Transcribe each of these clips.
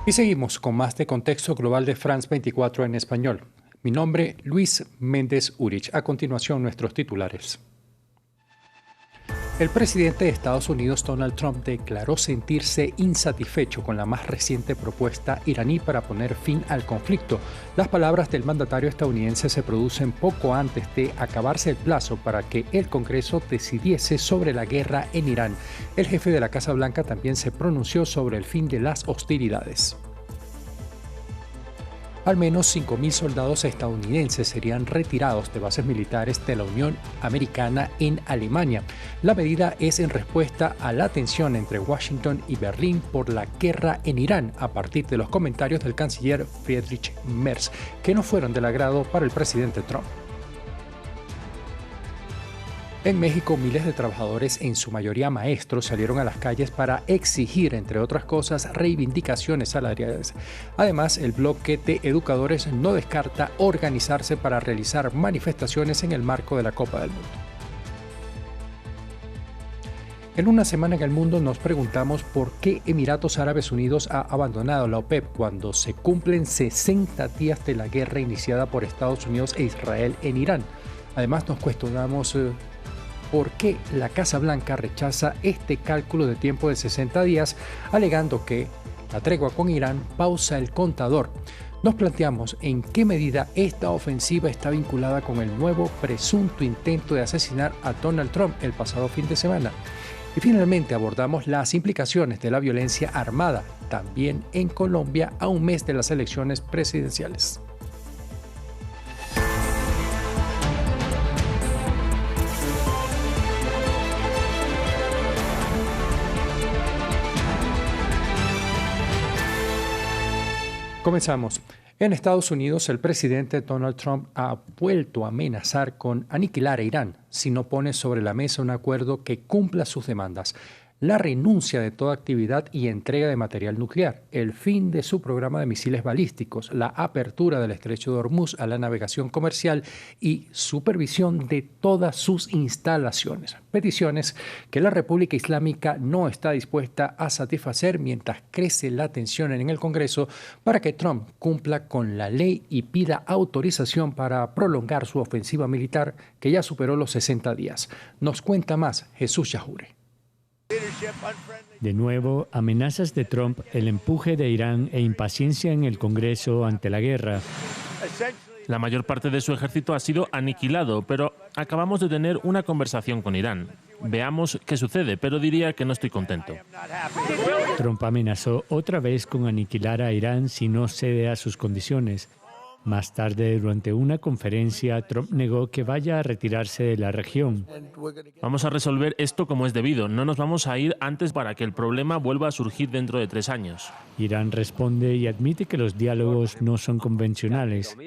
Y seguimos con más de Contexto Global de France 24 en español. Mi nombre, Luis Méndez Urich. A continuación, nuestros titulares. El presidente de Estados Unidos, Donald Trump, declaró sentirse insatisfecho con la más reciente propuesta iraní para poner fin al conflicto. Las palabras del mandatario estadounidense se producen poco antes de acabarse el plazo para que el Congreso decidiese sobre la guerra en Irán. El jefe de la Casa Blanca también se pronunció sobre el fin de las hostilidades. Al menos 5.000 soldados estadounidenses serían retirados de bases militares de la Unión Americana en Alemania. La medida es en respuesta a la tensión entre Washington y Berlín por la guerra en Irán, a partir de los comentarios del canciller Friedrich Merz, que no fueron del agrado para el presidente Trump. En México, miles de trabajadores, en su mayoría maestros, salieron a las calles para exigir, entre otras cosas, reivindicaciones salariales. Además, el bloque de educadores no descarta organizarse para realizar manifestaciones en el marco de la Copa del Mundo. En una semana en el mundo nos preguntamos por qué Emiratos Árabes Unidos ha abandonado la OPEP cuando se cumplen 60 días de la guerra iniciada por Estados Unidos e Israel en Irán. Además, nos cuestionamos por qué la Casa Blanca rechaza este cálculo de tiempo de 60 días, alegando que la tregua con Irán pausa el contador. Nos planteamos en qué medida esta ofensiva está vinculada con el nuevo presunto intento de asesinar a Donald Trump el pasado fin de semana. Y finalmente abordamos las implicaciones de la violencia armada, también en Colombia, a un mes de las elecciones presidenciales. Comenzamos. En Estados Unidos, el presidente Donald Trump ha vuelto a amenazar con aniquilar a Irán si no pone sobre la mesa un acuerdo que cumpla sus demandas: la renuncia de toda actividad y entrega de material nuclear, el fin de su programa de misiles balísticos, la apertura del estrecho de Hormuz a la navegación comercial y supervisión de todas sus instalaciones. Peticiones que la República Islámica no está dispuesta a satisfacer mientras crece la tensión en el Congreso para que Trump cumpla con la ley y pida autorización para prolongar su ofensiva militar que ya superó los 60 días. Nos cuenta más Jesús Yahure. De nuevo, amenazas de Trump, el empuje de Irán e impaciencia en el Congreso ante la guerra. La mayor parte de su ejército ha sido aniquilado, pero acabamos de tener una conversación con Irán. Veamos qué sucede, pero diría que no estoy contento. Trump amenazó otra vez con aniquilar a Irán si no cede a sus condiciones. Más tarde, durante una conferencia, Trump negó que vaya a retirarse de la región. Vamos a resolver esto como es debido. No nos vamos a ir antes para que el problema vuelva a surgir dentro de 3 años. Irán responde y admite que los diálogos no son convencionales.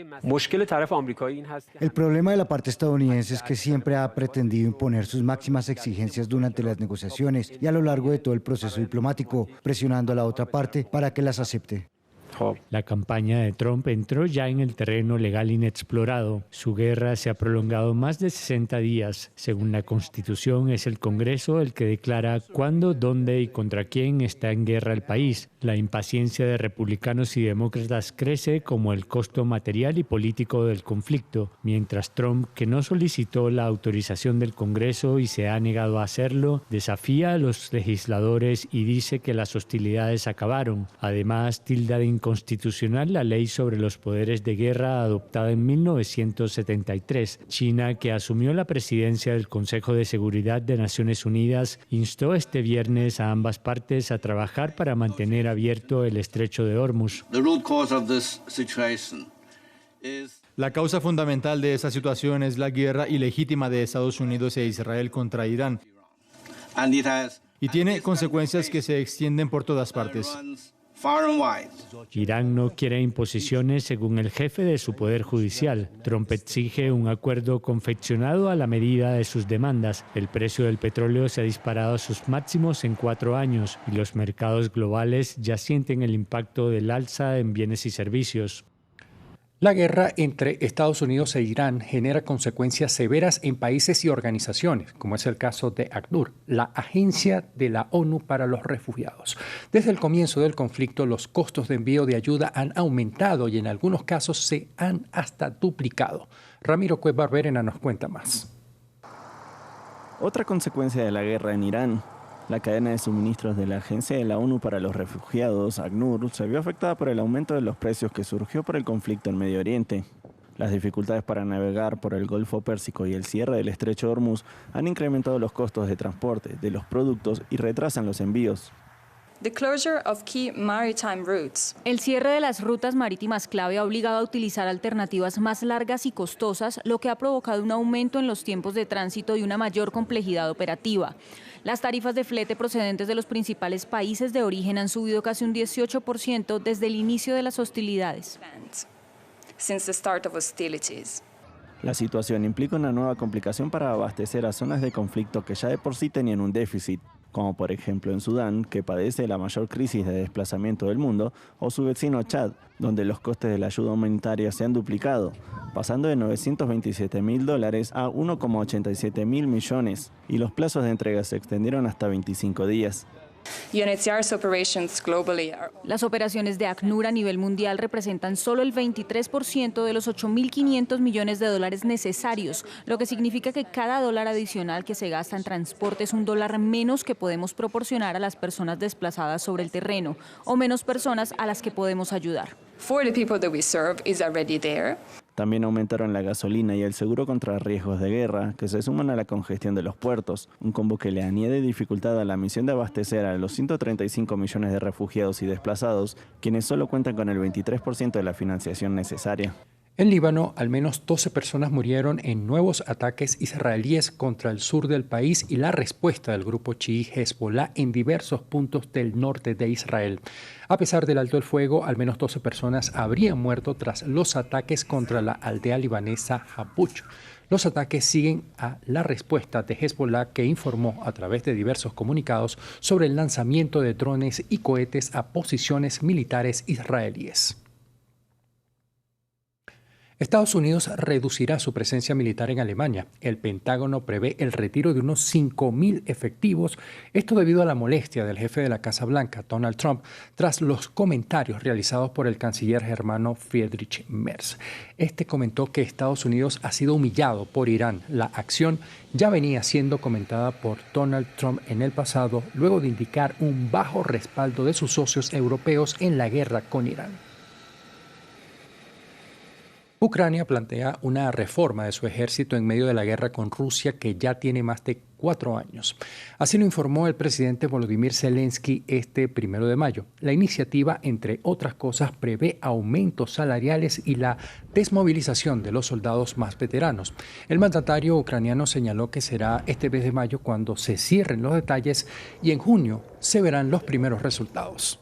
El problema de la parte estadounidense es que siempre ha pretendido imponer sus máximas exigencias durante las negociaciones y a lo largo de todo el proceso diplomático, presionando a la otra parte para que las acepte. La campaña de Trump entró ya en el terreno legal inexplorado. Su guerra se ha prolongado más de 60 días. Según la Constitución, es el Congreso el que declara cuándo, dónde y contra quién está en guerra el país. La impaciencia de republicanos y demócratas crece como el costo material y político del conflicto, mientras Trump, que no solicitó la autorización del Congreso y se ha negado a hacerlo, desafía a los legisladores y dice que las hostilidades acabaron. Además, tilda de inconstitucional la ley sobre los poderes de guerra adoptada en 1973. China, que asumió la presidencia del Consejo de Seguridad de Naciones Unidas, instó este viernes a ambas partes a trabajar para mantener abierto el estrecho de Hormuz. La causa fundamental de esta situación es la guerra ilegítima de Estados Unidos e Israel contra Irán. Y tiene consecuencias que se extienden por todas partes. Irán no quiere imposiciones según el jefe de su poder judicial. Trump exige un acuerdo confeccionado a la medida de sus demandas. El precio del petróleo se ha disparado a sus máximos en 4 años y los mercados globales ya sienten el impacto del alza en bienes y servicios. La guerra entre Estados Unidos e Irán genera consecuencias severas en países y organizaciones, como es el caso de ACNUR, la Agencia de la ONU para los Refugiados. Desde el comienzo del conflicto, los costos de envío de ayuda han aumentado y en algunos casos se han hasta duplicado. Ramiro Cuevas-Barberena nos cuenta más. Otra consecuencia de la guerra en Irán. La cadena de suministros de la Agencia de la ONU para los Refugiados, ACNUR, se vio afectada por el aumento de los precios que surgió por el conflicto en Medio Oriente. Las dificultades para navegar por el Golfo Pérsico y el cierre del Estrecho de Hormuz han incrementado los costos de transporte de los productos y retrasan los envíos. El cierre de las rutas marítimas clave ha obligado a utilizar alternativas más largas y costosas, lo que ha provocado un aumento en los tiempos de tránsito y una mayor complejidad operativa. Las tarifas de flete procedentes de los principales países de origen han subido casi un 18% desde el inicio de las hostilidades. La situación implica una nueva complicación para abastecer a zonas de conflicto que ya de por sí tenían un déficit, como por ejemplo en Sudán, que padece la mayor crisis de desplazamiento del mundo, o su vecino Chad, donde los costes de la ayuda humanitaria se han duplicado, pasando de $927.000 a $1,87 millones, y los plazos de entrega se extendieron hasta 25 días. Las operaciones de ACNUR a nivel mundial representan solo el 23% de los $8.500 millones necesarios, lo que significa que cada dólar adicional que se gasta en transporte es un dólar menos que podemos proporcionar a las personas desplazadas sobre el terreno, o menos personas a las que podemos ayudar. También aumentaron la gasolina y el seguro contra riesgos de guerra, que se suman a la congestión de los puertos, un combo que le añade dificultad a la misión de abastecer a los 135 millones de refugiados y desplazados, quienes solo cuentan con el 23% de la financiación necesaria. En Líbano, al menos 12 personas murieron en nuevos ataques israelíes contra el sur del país y la respuesta del grupo chií Hezbollah en diversos puntos del norte de Israel. A pesar del alto el fuego, al menos 12 personas habrían muerto tras los ataques contra la aldea libanesa Habuch. Los ataques siguen a la respuesta de Hezbollah, que informó a través de diversos comunicados sobre el lanzamiento de drones y cohetes a posiciones militares israelíes. Estados Unidos reducirá su presencia militar en Alemania. El Pentágono prevé el retiro de unos 5.000 efectivos, esto debido a la molestia del jefe de la Casa Blanca, Donald Trump, tras los comentarios realizados por el canciller germano Friedrich Merz. Este comentó que Estados Unidos ha sido humillado por Irán. La acción ya venía siendo comentada por Donald Trump en el pasado, luego de indicar un bajo respaldo de sus socios europeos en la guerra con Irán. Ucrania plantea una reforma de su ejército en medio de la guerra con Rusia que ya tiene más de 4 años. Así lo informó el presidente Volodymyr Zelensky este 1 de mayo. La iniciativa, entre otras cosas, prevé aumentos salariales y la desmovilización de los soldados más veteranos. El mandatario ucraniano señaló que será este mes de mayo cuando se cierren los detalles y en junio se verán los primeros resultados.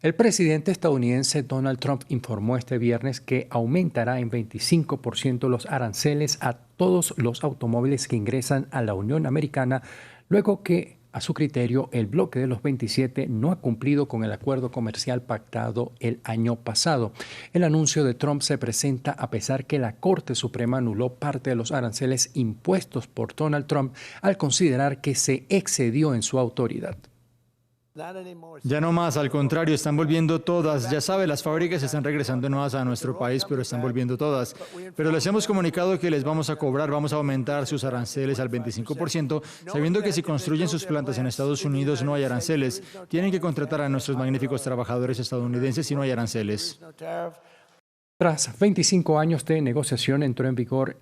El presidente estadounidense Donald Trump informó este viernes que aumentará en 25% los aranceles a todos los automóviles que ingresan a la Unión Americana, luego que, a su criterio, el bloque de los 27 no ha cumplido con el acuerdo comercial pactado el año pasado. El anuncio de Trump se presenta a pesar que la Corte Suprema anuló parte de los aranceles impuestos por Donald Trump al considerar que se excedió en su autoridad. Ya no más, al contrario, están volviendo todas. Ya sabe, las fábricas están regresando nuevas a nuestro país, pero están volviendo todas. Pero les hemos comunicado que les vamos a cobrar, vamos a aumentar sus aranceles al 25%, sabiendo que si construyen sus plantas en Estados Unidos no hay aranceles. Tienen que contratar a nuestros magníficos trabajadores estadounidenses y no hay aranceles. Tras 25 años de negociación, entró en vigor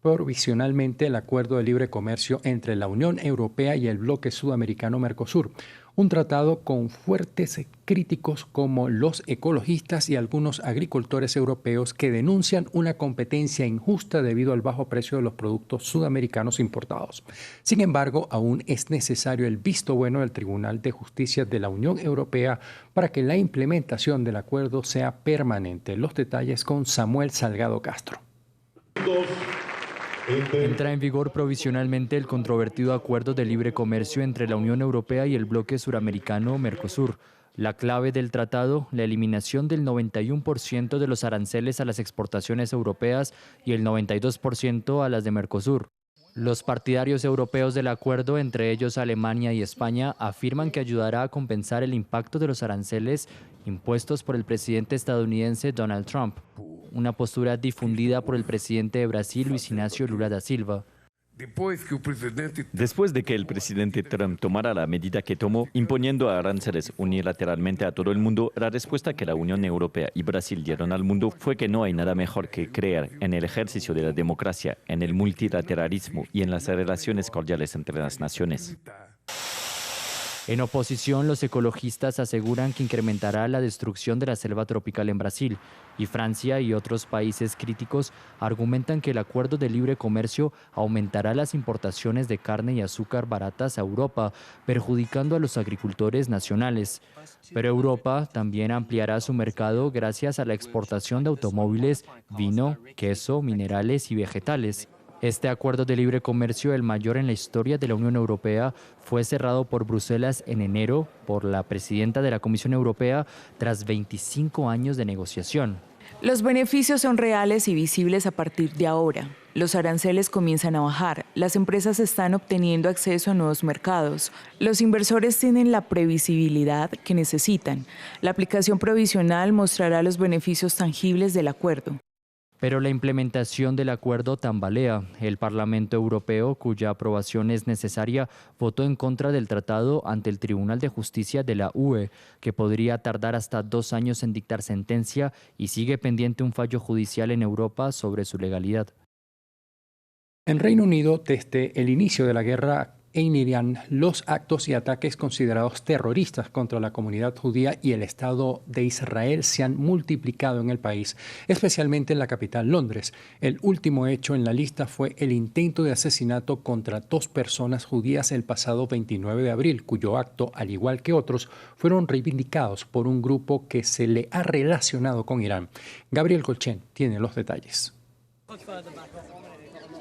provisionalmente el Acuerdo de Libre Comercio entre la Unión Europea y el bloque sudamericano Mercosur, un tratado con fuertes críticos como los ecologistas y algunos agricultores europeos que denuncian una competencia injusta debido al bajo precio de los productos sudamericanos importados. Sin embargo, aún es necesario el visto bueno del Tribunal de Justicia de la Unión Europea para que la implementación del acuerdo sea permanente. Los detalles con Samuel Salgado Castro. Entra en vigor provisionalmente el controvertido acuerdo de libre comercio entre la Unión Europea y el bloque suramericano Mercosur. La clave del tratado, la eliminación del 91% de los aranceles a las exportaciones europeas y el 92% a las de Mercosur. Los partidarios europeos del acuerdo, entre ellos Alemania y España, afirman que ayudará a compensar el impacto de los aranceles impuestos por el presidente estadounidense Donald Trump, una postura difundida por el presidente de Brasil, Luis Inácio Lula da Silva. Después de que el presidente Trump tomara la medida que tomó, imponiendo aranceles unilateralmente a todo el mundo, la respuesta que la Unión Europea y Brasil dieron al mundo fue que no hay nada mejor que creer en el ejercicio de la democracia, en el multilateralismo y en las relaciones cordiales entre las naciones. En oposición, los ecologistas aseguran que incrementará la destrucción de la selva tropical en Brasil, y Francia y otros países críticos argumentan que el acuerdo de libre comercio aumentará las importaciones de carne y azúcar baratas a Europa, perjudicando a los agricultores nacionales. Pero Europa también ampliará su mercado gracias a la exportación de automóviles, vino, queso, minerales y vegetales. Este acuerdo de libre comercio, el mayor en la historia de la Unión Europea, fue cerrado por Bruselas en enero por la presidenta de la Comisión Europea tras 25 años de negociación. Los beneficios son reales y visibles a partir de ahora. Los aranceles comienzan a bajar, las empresas están obteniendo acceso a nuevos mercados, los inversores tienen la previsibilidad que necesitan. La aplicación provisional mostrará los beneficios tangibles del acuerdo. Pero la implementación del acuerdo tambalea. El Parlamento Europeo, cuya aprobación es necesaria, votó en contra del tratado ante el Tribunal de Justicia de la UE, que podría tardar hasta 2 años en dictar sentencia, y sigue pendiente un fallo judicial en Europa sobre su legalidad. En Reino Unido, desde el inicio de la guerra en Irán, los actos y ataques considerados terroristas contra la comunidad judía y el Estado de Israel se han multiplicado en el país, especialmente en la capital, Londres. El último hecho en la lista fue el intento de asesinato contra 2 personas judías el pasado 29 de abril, cuyo acto, al igual que otros, fueron reivindicados por un grupo que se le ha relacionado con Irán. Gabriel Colchen tiene los detalles.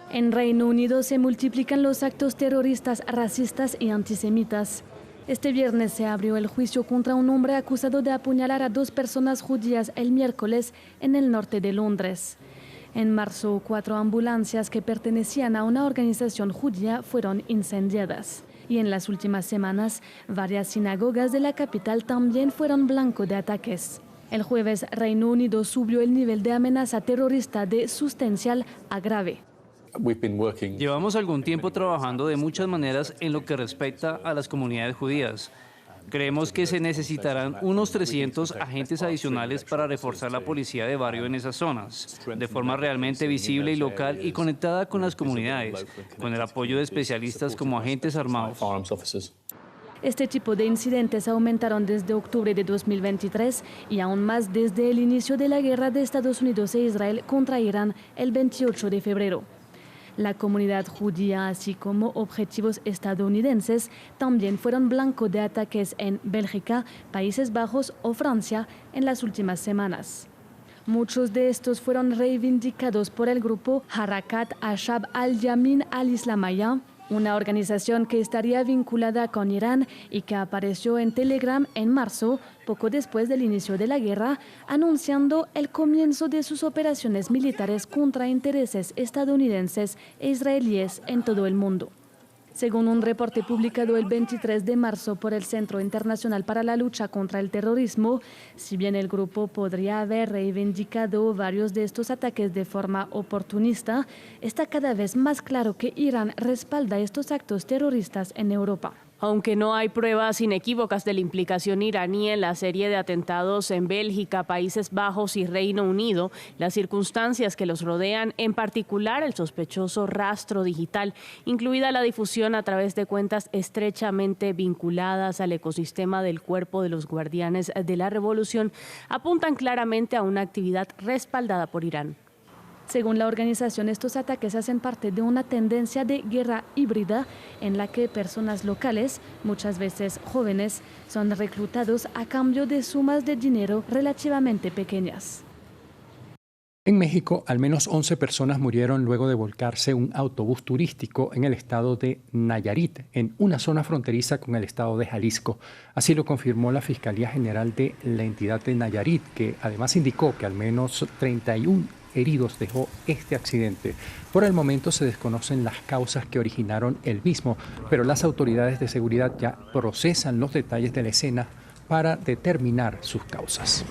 En Reino Unido se multiplican los actos terroristas, racistas y antisemitas. Este viernes se abrió el juicio contra un hombre acusado de apuñalar a 2 personas judías el miércoles en el norte de Londres. En marzo, 4 ambulancias que pertenecían a una organización judía fueron incendiadas. Y en las últimas semanas, varias sinagogas de la capital también fueron blanco de ataques. El jueves, Reino Unido subió el nivel de amenaza terrorista de sustancial a grave. Llevamos algún tiempo trabajando de muchas maneras en lo que respecta a las comunidades judías. Creemos que se necesitarán unos 300 agentes adicionales para reforzar la policía de barrio en esas zonas, de forma realmente visible y local y conectada con las comunidades, con el apoyo de especialistas como agentes armados. Este tipo de incidentes aumentaron desde octubre de 2023 y aún más desde el inicio de la guerra de Estados Unidos e Israel contra Irán el 28 de febrero. La comunidad judía, así como objetivos estadounidenses, también fueron blanco de ataques en Bélgica, Países Bajos o Francia en las últimas semanas. Muchos de estos fueron reivindicados por el grupo Harakat Ashab al-Yamin al-Islamiyya, una organización que estaría vinculada con Irán y que apareció en Telegram en marzo, poco después del inicio de la guerra, anunciando el comienzo de sus operaciones militares contra intereses estadounidenses e israelíes en todo el mundo. Según un reporte publicado el 23 de marzo por el Centro Internacional para la Lucha contra el Terrorismo, si bien el grupo podría haber reivindicado varios de estos ataques de forma oportunista, está cada vez más claro que Irán respalda estos actos terroristas en Europa. Aunque no hay pruebas inequívocas de la implicación iraní en la serie de atentados en Bélgica, Países Bajos y Reino Unido, las circunstancias que los rodean, en particular el sospechoso rastro digital, incluida la difusión a través de cuentas estrechamente vinculadas al ecosistema del Cuerpo de los Guardianes de la Revolución, apuntan claramente a una actividad respaldada por Irán. Según la organización, estos ataques hacen parte de una tendencia de guerra híbrida en la que personas locales, muchas veces jóvenes, son reclutados a cambio de sumas de dinero relativamente pequeñas. En México, al menos 11 personas murieron luego de volcarse un autobús turístico en el estado de Nayarit, en una zona fronteriza con el estado de Jalisco. Así lo confirmó la Fiscalía General de la entidad de Nayarit, que además indicó que al menos 31 heridos dejó este accidente. Por el momento se desconocen las causas que originaron el mismo, pero las autoridades de seguridad ya procesan los detalles de la escena para determinar sus causas.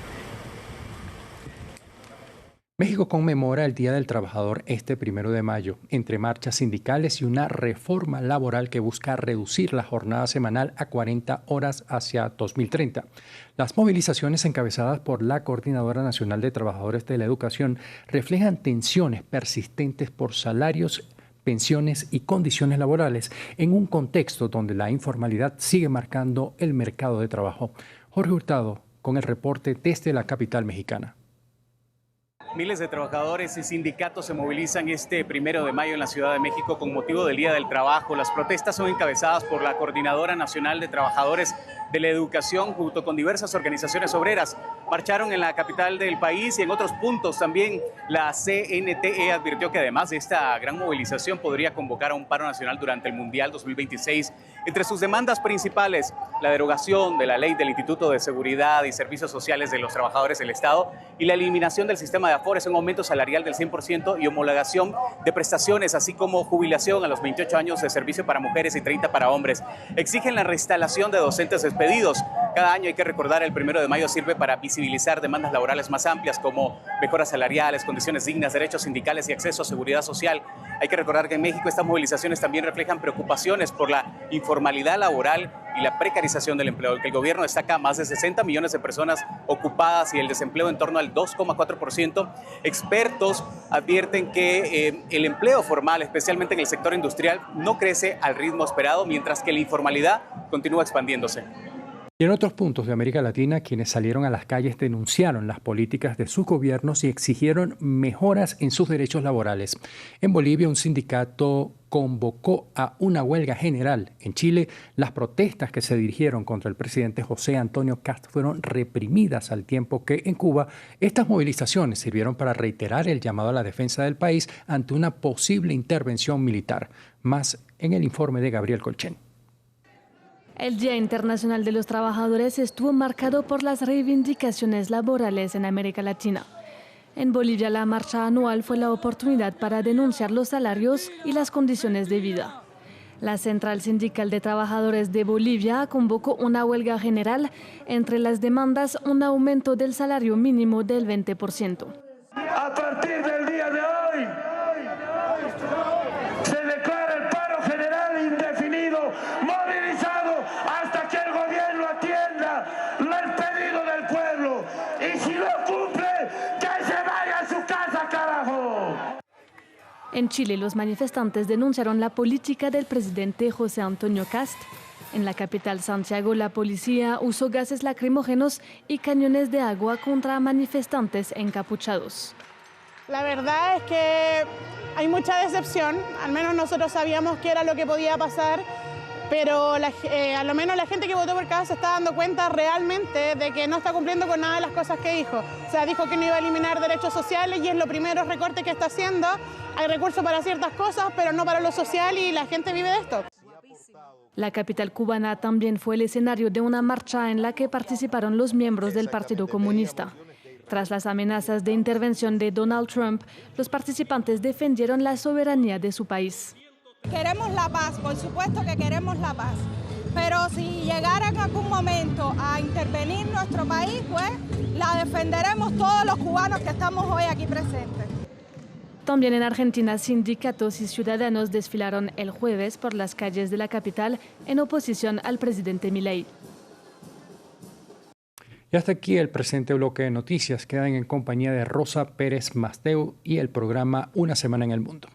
México conmemora el Día del Trabajador este 1 de mayo, entre marchas sindicales y una reforma laboral que busca reducir la jornada semanal a 40 horas hacia 2030. Las movilizaciones encabezadas por la Coordinadora Nacional de Trabajadores de la Educación reflejan tensiones persistentes por salarios, pensiones y condiciones laborales en un contexto donde la informalidad sigue marcando el mercado de trabajo. Jorge Hurtado con el reporte desde la capital mexicana. Miles de trabajadores y sindicatos se movilizan este 1 de mayo en la Ciudad de México con motivo del Día del Trabajo. Las protestas son encabezadas por la Coordinadora Nacional de Trabajadores de la Educación junto con diversas organizaciones obreras. Marcharon en la capital del país y en otros puntos también. La CNTE advirtió que además de esta gran movilización podría convocar a un paro nacional durante el Mundial 2026. Entre sus demandas principales, la derogación de la ley del Instituto de Seguridad y Servicios Sociales de los Trabajadores del Estado y la eliminación del sistema de afores, un aumento salarial del 100% y homologación de prestaciones, así como jubilación a los 28 años de servicio para mujeres y 30 para hombres. Exigen la reinstalación de docentes despedidos. Cada año, hay que recordar, el 1 de mayo sirve para visibilizar demandas laborales más amplias como mejoras salariales, condiciones dignas, derechos sindicales y acceso a seguridad social. Hay que recordar que en México estas movilizaciones también reflejan preocupaciones por la informalidad laboral y la precarización del empleo, que el gobierno destaca más de 60 millones de personas ocupadas y el desempleo en torno al 2,4%. Expertos advierten que el empleo formal, especialmente en el sector industrial, no crece al ritmo esperado, mientras que la informalidad continúa expandiéndose. Y en otros puntos de América Latina, quienes salieron a las calles denunciaron las políticas de sus gobiernos y exigieron mejoras en sus derechos laborales. En Bolivia, un sindicato convocó a una huelga general. En Chile, las protestas que se dirigieron contra el presidente José Antonio Kast fueron reprimidas, al tiempo que en Cuba estas movilizaciones sirvieron para reiterar el llamado a la defensa del país ante una posible intervención militar. Más en el informe de Gabriel Colchen. El Día Internacional de los Trabajadores estuvo marcado por las reivindicaciones laborales en América Latina. En Bolivia, la marcha anual fue la oportunidad para denunciar los salarios y las condiciones de vida. La Central Sindical de Trabajadores de Bolivia convocó una huelga general, entre las demandas un aumento del salario mínimo del 20%. A partir del día de hoy, se declara el paro general indefinido, movilizado hasta que el gobierno atienda el pedido del pueblo. Y si no cumple, que se vaya a su casa, carajo. En Chile, los manifestantes denunciaron la política del presidente José Antonio Kast. En la capital Santiago, la policía usó gases lacrimógenos y cañones de agua contra manifestantes encapuchados. La verdad es que hay mucha decepción, al menos nosotros sabíamos qué era lo que podía pasar, pero a lo menos la gente que votó por Kast se está dando cuenta realmente de que no está cumpliendo con nada de las cosas que dijo. O sea, dijo que no iba a eliminar derechos sociales y es lo primero recorte que está haciendo. Hay recursos para ciertas cosas, pero no para lo social y la gente vive de esto. La capital cubana también fue el escenario de una marcha en la que participaron los miembros del Partido Comunista. Tras las amenazas de intervención de Donald Trump, los participantes defendieron la soberanía de su país. Queremos la paz, por supuesto que queremos la paz, pero si llegara en algún momento a intervenir nuestro país, pues la defenderemos todos los cubanos que estamos hoy aquí presentes. También en Argentina, sindicatos y ciudadanos desfilaron el jueves por las calles de la capital en oposición al presidente Milei. Y hasta aquí el presente bloque de noticias. Quedan en compañía de Rosa Pérez Masteu y el programa Una Semana en el Mundo.